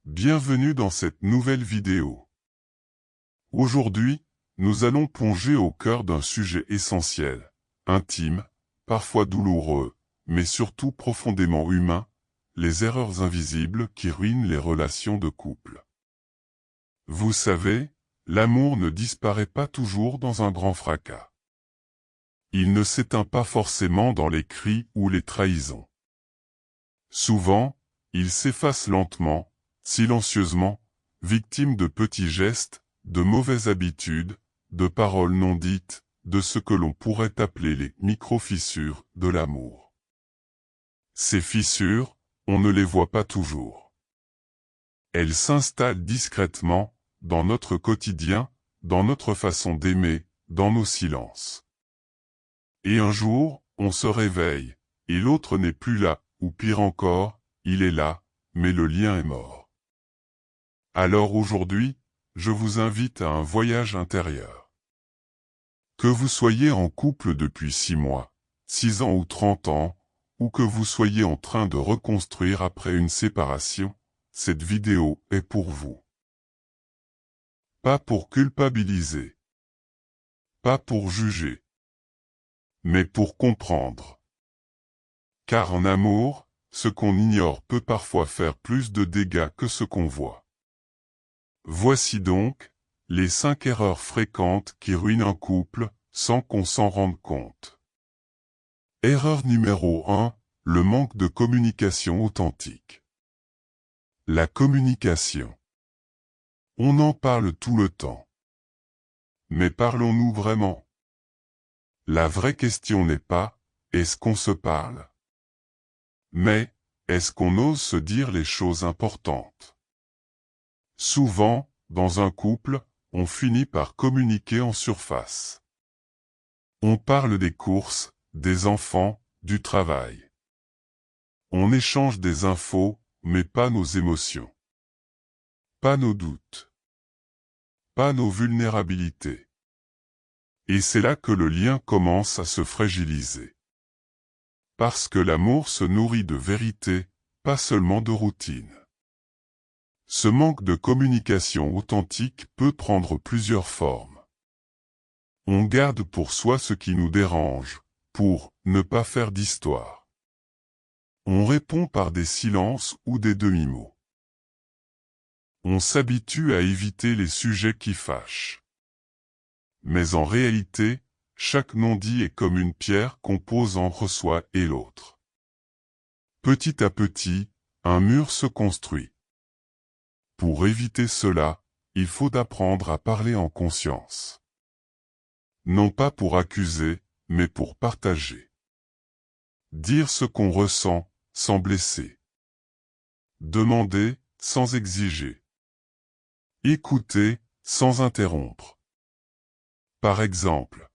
Bienvenue dans cette nouvelle vidéo. Aujourd'hui, nous allons plonger au cœur d'un sujet essentiel, intime, parfois douloureux, mais surtout profondément humain, les erreurs invisibles qui ruinent les relations de couple. Vous savez, l'amour ne disparaît pas toujours dans un grand fracas. Il ne s'éteint pas forcément dans les cris ou les trahisons. Souvent, il s'efface lentement, silencieusement, victime de petits gestes, de mauvaises habitudes, de paroles non dites, de ce que l'on pourrait appeler les micro-fissures de l'amour. Ces fissures, on ne les voit pas toujours. Elles s'installent discrètement, dans notre quotidien, dans notre façon d'aimer, dans nos silences. Et un jour, on se réveille, et l'autre n'est plus là, ou pire encore, il est là, mais le lien est mort. Alors aujourd'hui, je vous invite à un voyage intérieur. Que vous soyez en couple depuis 6 mois, 6 ans ou 30 ans, ou que vous soyez en train de reconstruire après une séparation, cette vidéo est pour vous. Pas pour culpabiliser. Pas pour juger. Mais pour comprendre. Car en amour, ce qu'on ignore peut parfois faire plus de dégâts que ce qu'on voit. Voici donc, les 5 erreurs fréquentes qui ruinent un couple, sans qu'on s'en rende compte. Erreur numéro 1, le manque de communication authentique. La communication. On en parle tout le temps. Mais parlons-nous vraiment? La vraie question n'est pas, est-ce qu'on se parle? Mais, est-ce qu'on ose se dire les choses importantes? Souvent, dans un couple, on finit par communiquer en surface. On parle des courses, des enfants, du travail. On échange des infos, mais pas nos émotions. Pas nos doutes. Pas nos vulnérabilités. Et c'est là que le lien commence à se fragiliser. Parce que l'amour se nourrit de vérité, pas seulement de routine. Ce manque de communication authentique peut prendre plusieurs formes. On garde pour soi ce qui nous dérange, pour ne pas faire d'histoire. On répond par des silences ou des demi-mots. On s'habitue à éviter les sujets qui fâchent. Mais en réalité, chaque non-dit est comme une pierre qu'on pose entre soi et l'autre. Petit à petit, un mur se construit. Pour éviter cela, il faut apprendre à parler en conscience. Non pas pour accuser, mais pour partager. Dire ce qu'on ressent, sans blesser. Demander, sans exiger. Écouter, sans interrompre. Par exemple,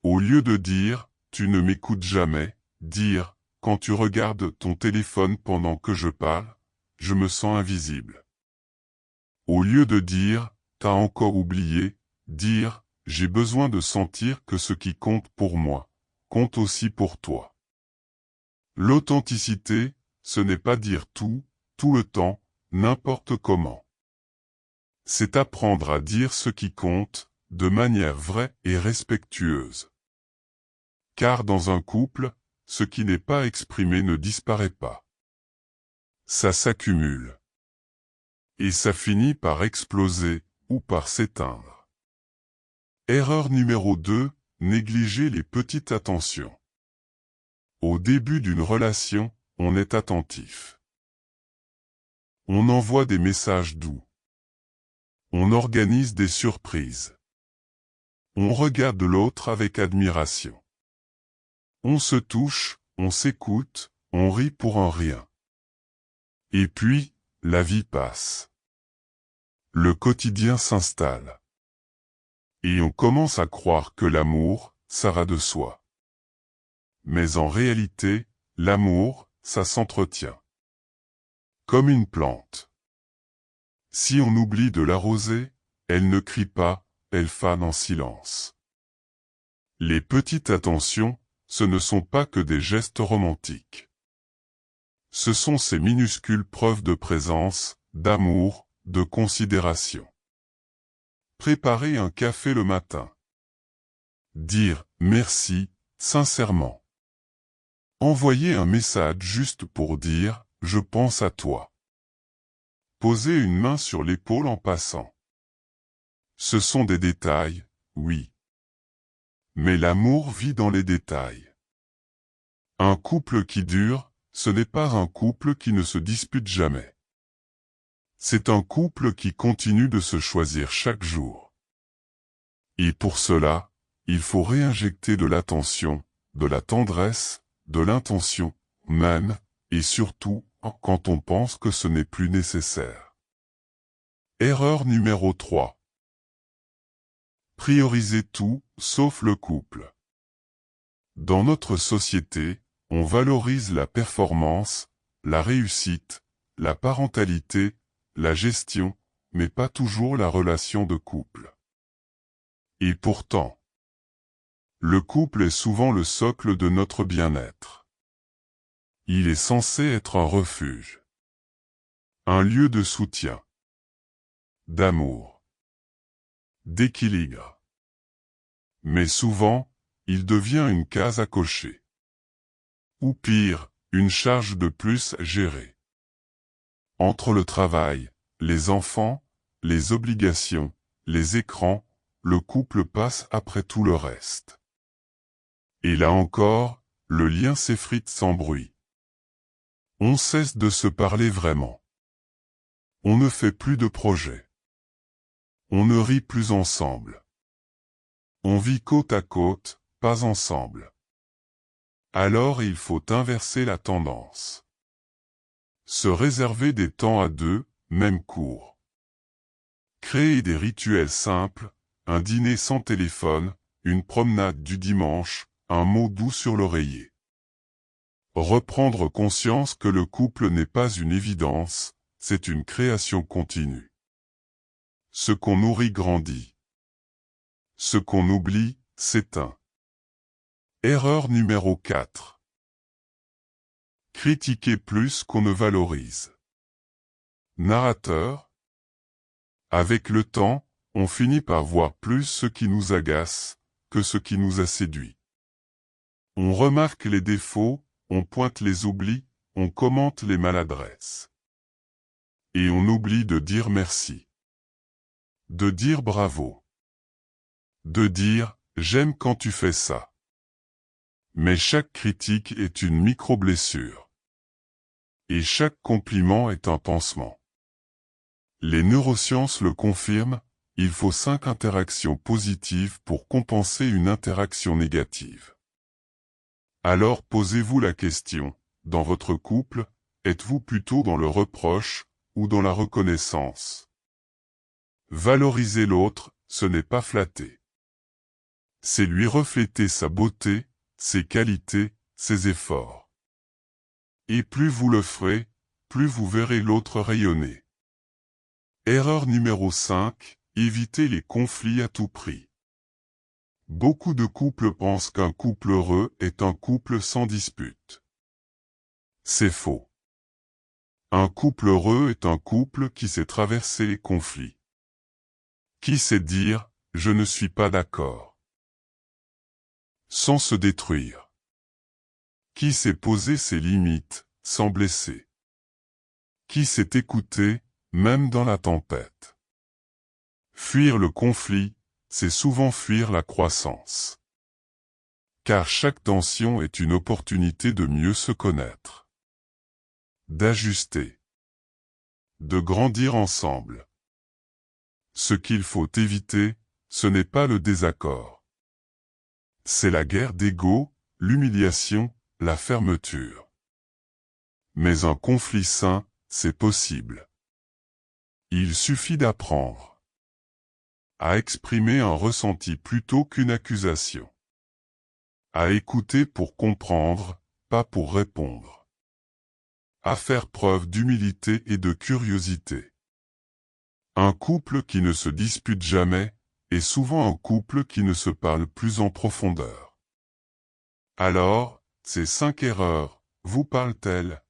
au lieu de dire « tu ne m'écoutes jamais », dire « quand tu regardes ton téléphone pendant que je parle, je me sens invisible ». Au lieu de dire « t'as encore oublié », dire « j'ai besoin de sentir que ce qui compte pour moi, compte aussi pour toi ». L'authenticité, ce n'est pas dire tout le temps, n'importe comment. C'est apprendre à dire ce qui compte, de manière vraie et respectueuse. Car dans un couple, ce qui n'est pas exprimé ne disparaît pas. Ça s'accumule. Et ça finit par exploser, ou par s'éteindre. Erreur numéro 2, négliger les petites attentions. Au début d'une relation, on est attentif. On envoie des messages doux. On organise des surprises. On regarde l'autre avec admiration. On se touche, on s'écoute, on rit pour un rien. Et puis, la vie passe. Le quotidien s'installe. Et on commence à croire que l'amour, ça va de soi. Mais en réalité, l'amour, ça s'entretient. Comme une plante. Si on oublie de l'arroser, elle ne crie pas, elle fane en silence. Les petites attentions, ce ne sont pas que des gestes romantiques. Ce sont ces minuscules preuves de présence, d'amour, de considération. Préparer un café le matin. Dire « merci » sincèrement. Envoyer un message juste pour dire « je pense à toi ». Poser une main sur l'épaule en passant. Ce sont des détails, oui. Mais l'amour vit dans les détails. Un couple qui dure, ce n'est pas un couple qui ne se dispute jamais. C'est un couple qui continue de se choisir chaque jour. Et pour cela, il faut réinjecter de l'attention, de la tendresse, de l'intention, même, et surtout, quand on pense que ce n'est plus nécessaire. Erreur numéro 3. Prioriser tout, sauf le couple. Dans notre société, on valorise la performance, la réussite, la parentalité, la gestion, mais pas toujours la relation de couple. Et pourtant, le couple est souvent le socle de notre bien-être. Il est censé être un refuge, un lieu de soutien, d'amour, d'équilibre. Mais souvent, il devient une case à cocher. Ou pire, une charge de plus à gérer. Entre le travail, les enfants, les obligations, les écrans, le couple passe après tout le reste. Et là encore, le lien s'effrite sans bruit. On cesse de se parler vraiment. On ne fait plus de projets. On ne rit plus ensemble. On vit côte à côte, pas ensemble. Alors il faut inverser la tendance. Se réserver des temps à deux, même court. Créer des rituels simples, un dîner sans téléphone, une promenade du dimanche, un mot doux sur l'oreiller. Reprendre conscience que le couple n'est pas une évidence, c'est une création continue. Ce qu'on nourrit grandit. Ce qu'on oublie, s'éteint. Erreur numéro 4. Critiquer plus qu'on ne valorise. Narrateur. Avec le temps, on finit par voir plus ce qui nous agace, que ce qui nous a séduit. On remarque les défauts, on pointe les oublis, on commente les maladresses. Et on oublie de dire merci. De dire bravo. De dire « j'aime quand tu fais ça ». Mais chaque critique est une micro-blessure. Et chaque compliment est un pansement. Les neurosciences le confirment, il faut 5 interactions positives pour compenser une interaction négative. Alors posez-vous la question, dans votre couple, êtes-vous plutôt dans le reproche ou dans la reconnaissance? Valoriser l'autre, ce n'est pas flatter. C'est lui refléter sa beauté, ses qualités, ses efforts. Et plus vous le ferez, plus vous verrez l'autre rayonner. Erreur numéro 5, éviter les conflits à tout prix. Beaucoup de couples pensent qu'un couple heureux est un couple sans dispute. C'est faux. Un couple heureux est un couple qui sait traverser les conflits. Qui sait dire « je ne suis pas d'accord » sans se détruire. Qui sait poser ses limites, sans blesser. Qui sait écouter, même dans la tempête. Fuir le conflit, c'est souvent fuir la croissance. Car chaque tension est une opportunité de mieux se connaître. D'ajuster. De grandir ensemble. Ce qu'il faut éviter, ce n'est pas le désaccord. C'est la guerre d'ego, l'humiliation, la fermeture. Mais un conflit sain, c'est possible. Il suffit d'apprendre à exprimer un ressenti plutôt qu'une accusation. À écouter pour comprendre, pas pour répondre. À faire preuve d'humilité et de curiosité. Un couple qui ne se dispute jamais, est souvent un couple qui ne se parle plus en profondeur. Alors, ces 5 erreurs, vous parlent-elles?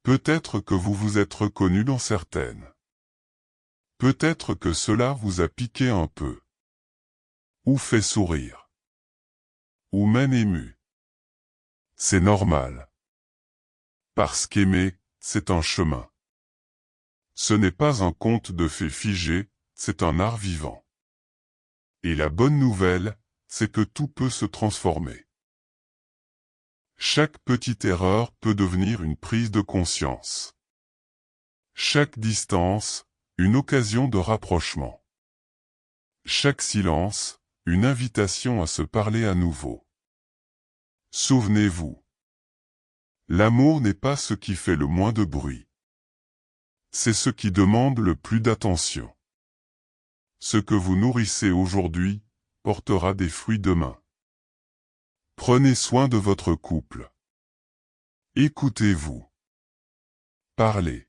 Peut-être que vous vous êtes reconnu dans certaines. Peut-être que cela vous a piqué un peu. Ou fait sourire. Ou même ému. C'est normal. Parce qu'aimer, c'est un chemin. Ce n'est pas un conte de fées figé, c'est un art vivant. Et la bonne nouvelle, c'est que tout peut se transformer. Chaque petite erreur peut devenir une prise de conscience. Chaque distance, une occasion de rapprochement. Chaque silence, une invitation à se parler à nouveau. Souvenez-vous. L'amour n'est pas ce qui fait le moins de bruit. C'est ce qui demande le plus d'attention. Ce que vous nourrissez aujourd'hui, portera des fruits demain. Prenez soin de votre couple. Écoutez-vous. Parlez.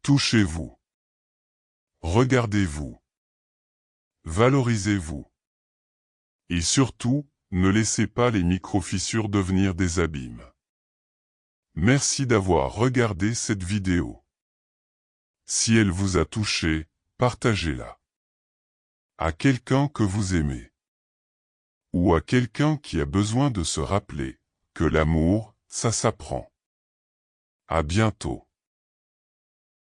Touchez-vous. Regardez-vous. Valorisez-vous. Et surtout, ne laissez pas les micro-fissures devenir des abîmes. Merci d'avoir regardé cette vidéo. Si elle vous a touché, partagez-la. À quelqu'un que vous aimez. Ou à quelqu'un qui a besoin de se rappeler que l'amour, ça s'apprend. À bientôt.